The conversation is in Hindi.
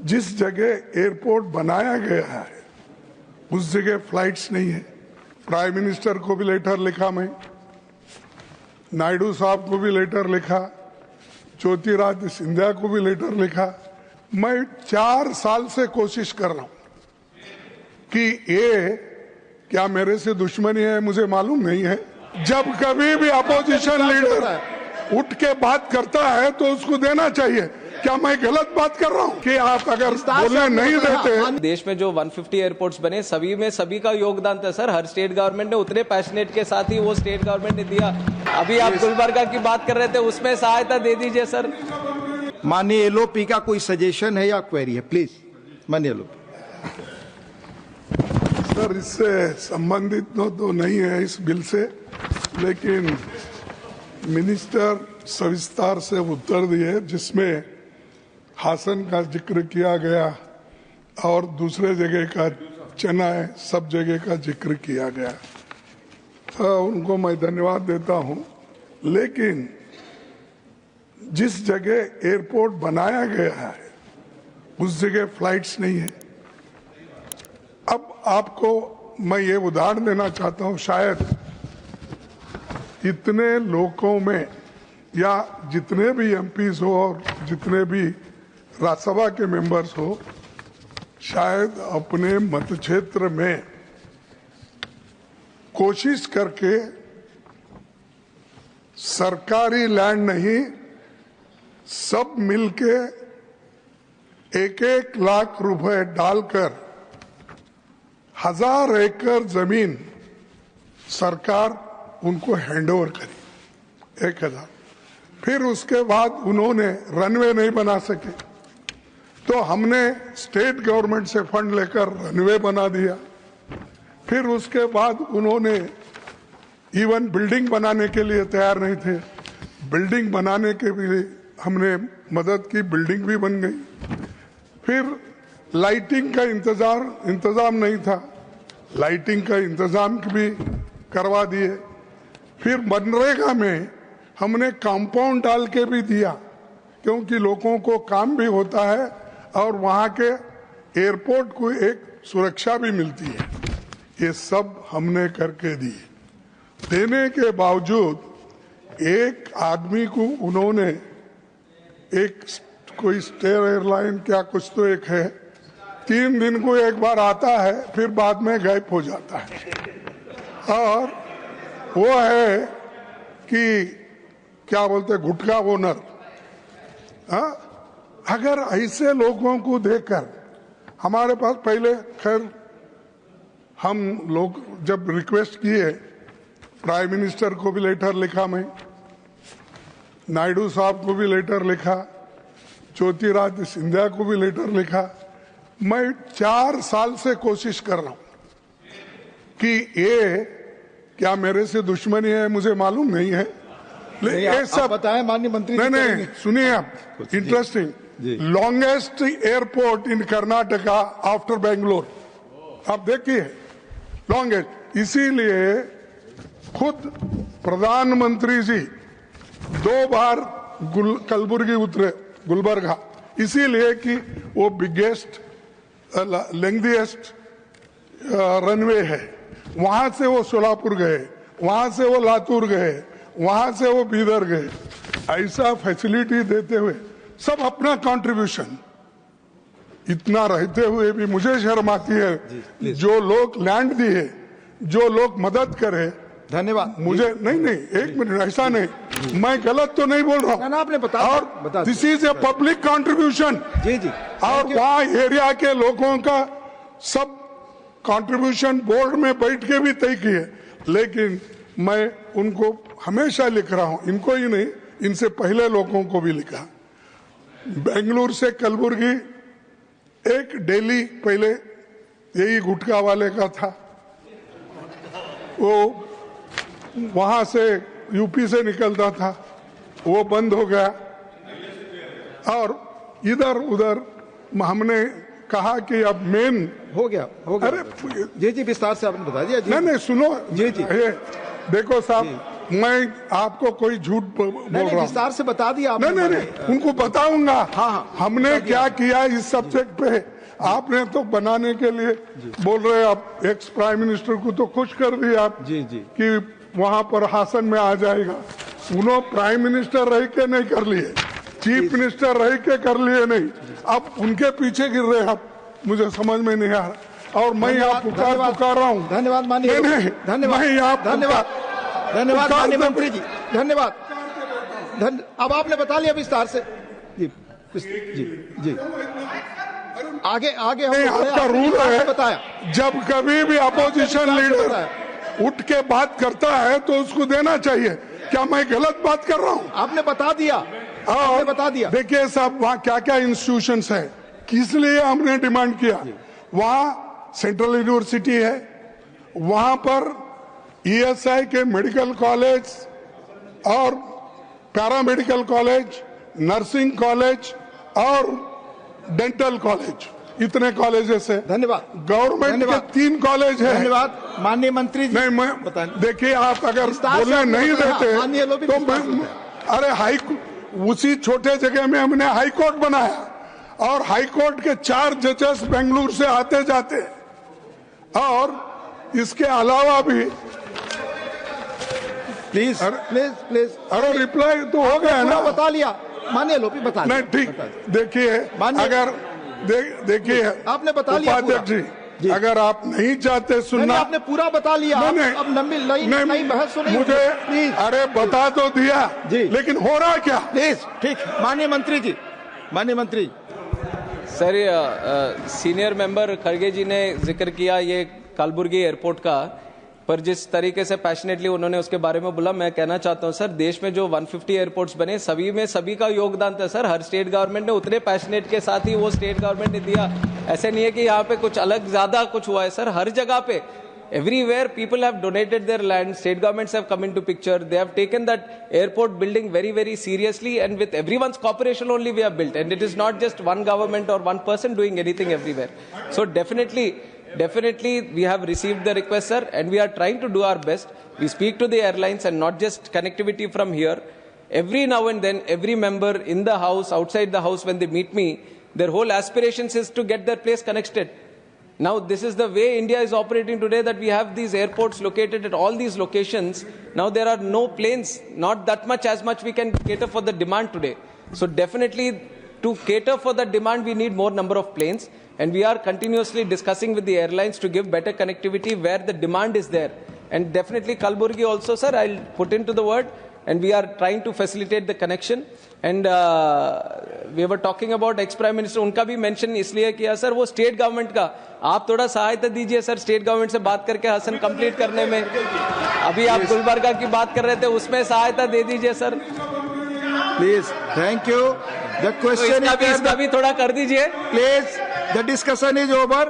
जिस जगह एयरपोर्ट बनाया गया है उस जगह फ्लाइट्स नहीं है। प्राइम मिनिस्टर को भी लेटर लिखा, मैं नायडू साहब को भी लेटर लिखा, ज्योतिरादित्य सिंधिया को भी लेटर लिखा। मैं 4 साल से कोशिश कर रहा हूं कि ये क्या मेरे से दुश्मनी है, मुझे मालूम नहीं है। जब कभी भी अपोजिशन लीडर उठ के बात करता है तो उसको देना चाहिए। क्या मैं गलत बात कर रहा हूं कि आप अगर बोलने नहीं देते? देश में जो 150 एयरपोर्ट्स बने सभी में सभी का योगदान था सर। हर स्टेट गवर्नमेंट ने उतने पैशनेट के साथ ही वो स्टेट गवर्नमेंट ने दिया। अभी आप गुलबर्गा की बात कर रहे थे, उसमें सहायता दे दीजिए सर। माननीय एलओपी का कोई सजेशन है या क्वेरी है, प्लीज माननीय एलओपी। सर इससे संबंधित तो नहीं है इस बिल से, लेकिन मिनिस्टर सविस्तार से उत्तर दिए जिसमें हासन का जिक्र किया गया और दूसरे जगह का चेन्नई सब जगह का जिक्र किया गया। उनको मैं धन्यवाद देता हूं, लेकिन जिस जगह एयरपोर्ट बनाया गया है उस जगह फ्लाइट्स नहीं है। अब आपको मैं ये उदाहरण देना चाहता हूं, शायद इतने लोगों में या जितने भी एमपीज हो और जितने भी राज्यसभा के मेंबर्स हो, शायद अपने मत क्षेत्र में कोशिश करके सरकारी लैंड नहीं, सब मिलके 1-1 लाख रुपए डालकर 1000 एकड़ जमीन सरकार उनको हैंडओवर करी, 1000। फिर उसके बाद उन्होंने रनवे नहीं बना सके तो हमने स्टेट गवर्नमेंट से फंड लेकर रनवे बना दिया। फिर उसके बाद उन्होंने इवन बिल्डिंग बनाने के लिए तैयार नहीं थे, बिल्डिंग बनाने के लिए हमने मदद की, बिल्डिंग भी बन गई। फिर लाइटिंग का इंतजाम नहीं था, लाइटिंग का इंतजाम भी करवा दिए। फिर मनरेगा में हमने कंपाउंड डाल के भी दिया, क्योंकि लोगों को काम भी होता है और वहां के एयरपोर्ट को एक सुरक्षा भी मिलती है। ये सब हमने करके दिए। देने के बावजूद एक आदमी को उन्होंने एक कोई स्टेयर एयरलाइन क्या कुछ तो एक है, 3 दिन को एक बार आता है फिर बाद में गायब हो जाता है। और वो है कि क्या बोलते गुटखा ओनर। अगर ऐसे लोगों को देखकर हमारे पास पहले, खैर हम लोग जब रिक्वेस्ट किए, प्राइम मिनिस्टर को भी लेटर लिखा, मैं नायडू साहब को भी लेटर लिखा, ज्योतिरादित्य सिंधिया को भी लेटर लिखा। मैं 4 साल से कोशिश कर रहा हूं कि ये क्या मेरे से दुश्मनी है, मुझे मालूम नहीं है। ये सब बताएं माननीय मंत्री। नहीं, सुनिए आप, इंटरेस्टिंग, लॉन्गेस्ट एयरपोर्ट इन कर्नाटका आफ्टर बेंगलोर। आप देखिए, लॉन्गेस्ट। इसीलिए खुद प्रधानमंत्री जी 2 बार कलबुर्गी उतरे, गुलबर्गा, इसीलिए कि वो बिगेस्ट लेंथीएस्ट रनवे है। वहां से वो सोलापुर गए, वहां से वो लातूर गए, वहां से वो बीदर गए। ऐसा फैसिलिटी देते हुए सब अपना कंट्रीब्यूशन, इतना रहते हुए भी मुझे शर्म आती है। जो लोग लैंड दिए, जो लोग मदद करे, धन्यवाद। मुझे नहीं, 1 मिनट, ऐसा नहीं, मैं गलत तो नहीं बोल रहा हूँ। आपने और this is a public contribution. जी। और वहाँ एरिया के लोगों का सब कंट्रीब्यूशन बोर्ड में बैठ के भी तय किए। लेकिन मैं उनको हमेशा लिख रहा हूं, इनको ही नहीं, इनसे पहले लोगों को भी लिखा। बेंगलुरु से कलबुर्गी एक डेली पहले यही गुटखा वाले का था, वो वहां से यूपी से निकलता था, वो बंद हो गया। और इधर उधर हमने कहा कि अब मेन हो गया। अरे जी विस्तार से आपने बता दिया। जी नहीं, सुनो जी। देखो साहब, मैं आपको कोई झूठ बोल रहा हूँ? विस्तार से बता दिया आपने। नहीं, उनको बताऊंगा। हाँ, हमने क्या किया इस सब्जेक्ट पे। आपने तो बनाने के लिए बोल रहे, आप एक्स प्राइम मिनिस्टर को तो खुश कर दिया आप जी कि वहां पर हासन में आ जाएगा। उन्होंने प्राइम मिनिस्टर रह के नहीं कर लिए, चीफ मिनिस्टर रह के कर लिए नहीं, अब उनके पीछे गिर रहे आप, मुझे समझ में नहीं आ रहा। और मैं यहाँ पुकार रहा हूँ। धन्यवाद माननीय, धन्यवाद, मैं यहाँ धन्यवाद माननीय मंत्री जी, धन्यवाद। अब आपने बता लिया विस्तार से जी जी। आगे आपका रूल है, बताया जब कभी भी अपोजिशन लीडर उठ के बात करता है तो उसको देना चाहिए। क्या मैं गलत बात कर रहा हूँ? आपने बता दिया, आपने बता दिया। देखिए साहब, वहाँ क्या क्या इंस्टीट्यूशंस है, किस लिए हमने डिमांड किया। वहाँ सेंट्रल यूनिवर्सिटी है, वहाँ पर ईएसआई के मेडिकल कॉलेज और पैरामेडिकल कॉलेज, नर्सिंग कॉलेज और डेंटल कॉलेज, इतने कॉलेजेस है। धन्यवाद। गवर्नमेंट के 3 कॉलेज है। धन्यवाद माननीय मंत्री जी। नहीं, मैं देखिए, आप अगर बोलने नहीं देते तो मैं, अरे उसी छोटे जगह में हमने हाई कोर्ट बनाया और हाई कोर्ट के 4 जजेस बेंगलुरु से आते जाते, और इसके अलावा भी प्लीज प्लीज अरे रिप्लाई तो हो गया ना, बता लिया माननीय लोपी, बता नहीं ठीक। देखिए, अगर देखिए आपने बता लिया उपाध्यक्ष जी, अगर आप नहीं चाहते सुनना, आपने पूरा बता लिया। नहीं, अब नई बहस सुनिए मुझे, अरे बता तो दिया जी, लेकिन हो रहा क्या? प्लीज ठीक। माननीय मंत्री जी, माननीय मंत्री सर, सीनियर मेंबर खड़गे जी ने जिक्र किया ये कलबुर्गी एयरपोर्ट का, पर जिस तरीके से पैशनेटली उन्होंने उसके बारे में बोला, मैं कहना चाहता हूं सर, देश में जो 150 एयरपोर्ट्स बने, सभी में सभी का योगदान था सर। हर स्टेट गवर्नमेंट ने उतने पैशनेट के साथ ही वो स्टेट गवर्नमेंट ने दिया। ऐसे नहीं है कि यहाँ पे कुछ अलग ज्यादा कुछ हुआ है सर। हर जगह पे, everywhere people have donated their land, state governments have come into picture, they have taken that airport building very very seriously, and with everyone's cooperation only we have built, and it is not just one government or one person doing anything everywhere. So definitely we have received the request, sir, and we are trying to do our best. We speak to the airlines, and not just connectivity from here. Every now and then, every member in the house, outside the house, when they meet me, their whole aspirations is to get their place connected. Now, this is the way India is operating today, that we have these airports located at all these locations. Now, there are no planes, not that much as much we can cater for the demand today. So definitely, to cater for the demand, we need more number of planes. And we are continuously discussing with the airlines to give better connectivity where the demand is there. And definitely Kalburgi also, sir, I'll put into the word. And we are trying to facilitate the connection. And we were talking about ex-Prime Minister, उनका भी mention इसलिए किया सर, वो स्टेट गवर्नमेंट का आप थोड़ा सहायता दीजिए सर, स्टेट गवर्नमेंट से बात करके हसन कंप्लीट करने में। अभी आप गुलबर्गा की बात कर रहे थे, उसमें सहायता दे दीजिए sir please. Thank you. The question इसका भी थोड़ा कर दीजिए please. The discussion is over.